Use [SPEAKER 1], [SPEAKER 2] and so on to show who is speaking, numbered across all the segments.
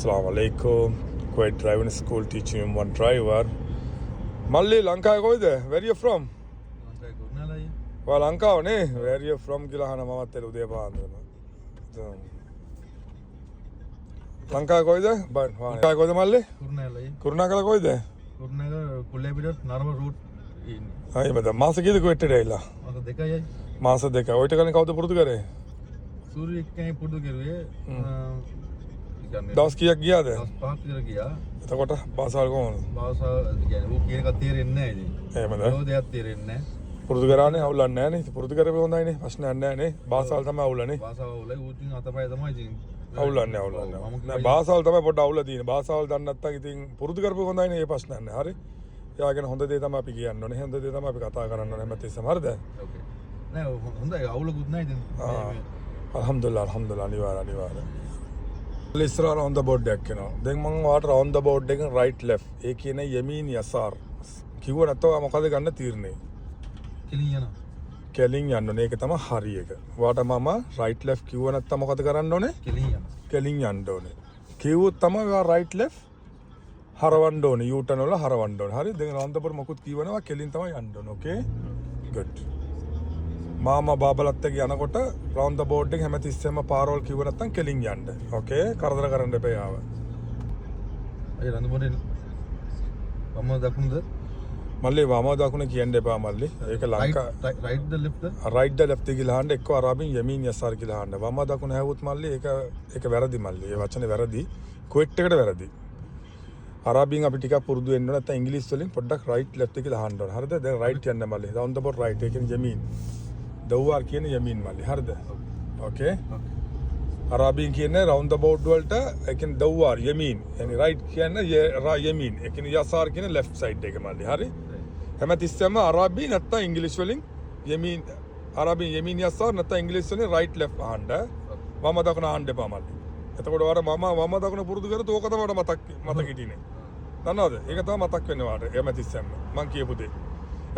[SPEAKER 1] Assalamu alaikum. Kuwait driving school teaching him one driver. Malli Lanka koide? Where you from?
[SPEAKER 2] Lanka Gurnala ye.
[SPEAKER 1] Wa Lanka ne? Where you from kila hana mama telu de baandana. Lanka koide? But Lanka koide malli?
[SPEAKER 2] Gurnala ye.
[SPEAKER 1] Kurunagala koide?
[SPEAKER 2] Gurnala Kullebidat normal route in.
[SPEAKER 1] Aye bada masa kida Kuwait deila.
[SPEAKER 2] Masa dekha ye.
[SPEAKER 1] Masa deka. Oita kani kawuda purudu kare?
[SPEAKER 2] Suri kani purudu karuwe.
[SPEAKER 1] Das kiyak giyada?
[SPEAKER 2] Das pahat kira kiya.
[SPEAKER 1] එතකොට භාෂාවල් කොහොමද?
[SPEAKER 2] භාෂාව කියන්නේ ਉਹ කියන එක තේරෙන්නේ නැහැ ඉතින්.
[SPEAKER 1] එහෙමද?
[SPEAKER 2] ඒක දෙයක් තේරෙන්නේ නැහැ.
[SPEAKER 1] පුරුදු කරානේ අවුලක් නැහැ නේ. පුරුදු කරපේ හොඳයිනේ. ප්‍රශ්නයක් නැහැ නේ. භාෂාවල් තමයි අවුලනේ.
[SPEAKER 2] භාෂාව වල ඌටින් අතපය තමයි ඉතින්.
[SPEAKER 1] අවුලක් නැහැ. නෑ භාෂාවල් තමයි පොඩ්ඩ අවුල තියෙන්නේ. භාෂාවල් දන්නේ නැත්නම් ඉතින් පුරුදු කරපේ හොඳයිනේ. ඒ ප්‍රශ්නයක් නැහැ. හරි. එයාගෙන හොඳ දේ තමයි අපි කියන්න ඕනේ. හොඳ දේ තමයි අපි කතා කරන්න ඕනේ හැමතිස්සෙම. හරිද?
[SPEAKER 2] ඕකේ. නෑ හොඳයි අවුලකුත් නැහැ ඉතින්.
[SPEAKER 1] අල්හම්දුලිල්ලාහ් අනිවාර්ය. ඉස්සරහට on the board එකක් එනවා. දැන් මම වාට on the board එකෙන් right left. ඒ කියන්නේ යමීන් යසාර්. කිව්ව නැත්නම් මොකද ගන්න තීරණය?
[SPEAKER 2] කෙලින් යනවා.
[SPEAKER 1] කෙලින් යන්න ඕනේ. ඒක තමයි හරි එක. වාට මම right left කිව්ව නැත්නම් මොකද කරන්න ඕනේ?
[SPEAKER 2] කෙලින් යනවා.
[SPEAKER 1] කෙලින් යන්න ඕනේ. කිව්වොත් තමයි ඔයා right left හරවන්න ඕනේ. U turn වල හරවන්න ඕනේ. හරි? දැන් on the board මොකුත් කිව්වනවා කෙලින් තමයි යන්න ඕනේ. Okay? good. මාමා බාබලත් එක්ක යනකොට round the board එක හැමතිස්සෙම පාරවල් කිව්ව නැත්නම් කෙලින් යන්න. ඕකේ? කරදර කරන්න එපා යාව.
[SPEAKER 2] අය රඳ මොඩේ වම දකුණද?
[SPEAKER 1] මල්ලි වම දකුණ කියන්න එපා මල්ලි. ඒක Lanka
[SPEAKER 2] right the left
[SPEAKER 1] right the left කියලා අහන්න එක්ක අරාබින් යමීන් යසාර් කියලා අහන්න. වම දකුණ හැවුත් මල්ලි ඒක වැරදි මල්ලි. ඒ වචනේ වැරදි. ක්වෙට් එකට වැරදි. අරාබින් අපි ටිකක් පුරුදු වෙන්න ඕන නැත්නම් ඉංග්‍රීසි වලින් පොඩ්ඩක් right left කියලා අහන්න ඕන. හරිද? දැන් right යන්න මල්ලි. round the board right. ඒ කියන්නේ යමීන්. දව්වාර් කියන්නේ යමීන් මල්ලි. හරිද? ඕකේ. අරාබින් කියන්නේ round the board වලට ඒ කියන්නේ දව්වාර් යමීන්. يعني right කියන්නේ යමීන්. ඒ කියන්නේ යසාර් කියන්නේ left side එක මල්ලි. හරි? හැමතිස්සෙම අරාබි නැත්නම් ඉංග්‍රීසි වලින් යමීන් අරාබි යමීන් යසාර් නැත්නම් ඉංග්‍රීසි වලින් right left අහන්න. වම දකුණ අහන්න එපා මල්ලි. එතකොට වාර මම වම දකුණ පුරුදු කරත් ඕක තමයි මතක හිටින්නේ. දන්නවද? ඒක තමයි මතක් වෙන්නේ වාට. හැමතිස්සෙම මං කියපු දේ.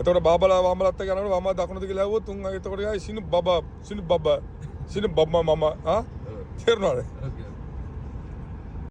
[SPEAKER 1] එතකොට බාබලා වමලත් එක්ක යනකොට වම දකුණද කියලා ඇහුවොත් උන් එතකොට යයි සිනු බබා මම තේරුණාද?
[SPEAKER 2] Okay.